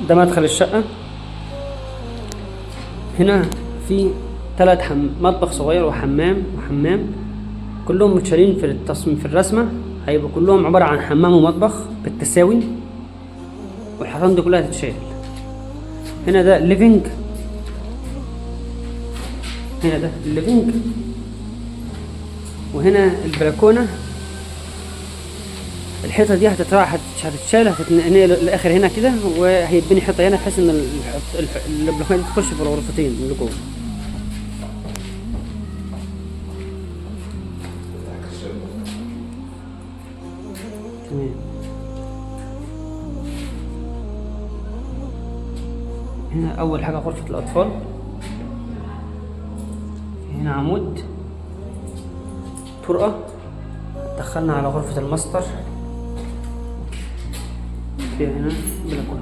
ده مدخل الشقة. هنا في 3 مطبخ صغير وحمام كلهم متشالين في التصميم في الرسمة، هيبقوا كلهم عبارة عن حمام ومطبخ بالتساوي، والحيطان دي كلها هتتشال. هنا ده الليفينج، هنا ده الليفينج، وهنا البلكونة. الحيطة دي هتتشال هتتنقل لآخر هنا كده، وهيتبني حيطة هنا بحيث ان البلكونة دي تخش في الغرفتين اللي جوه. تمام. هنا أول حاجة غرفة الأطفال، هنا عمود طرقة دخلنا على غرفة الماستر، فيها هنا بلكونة.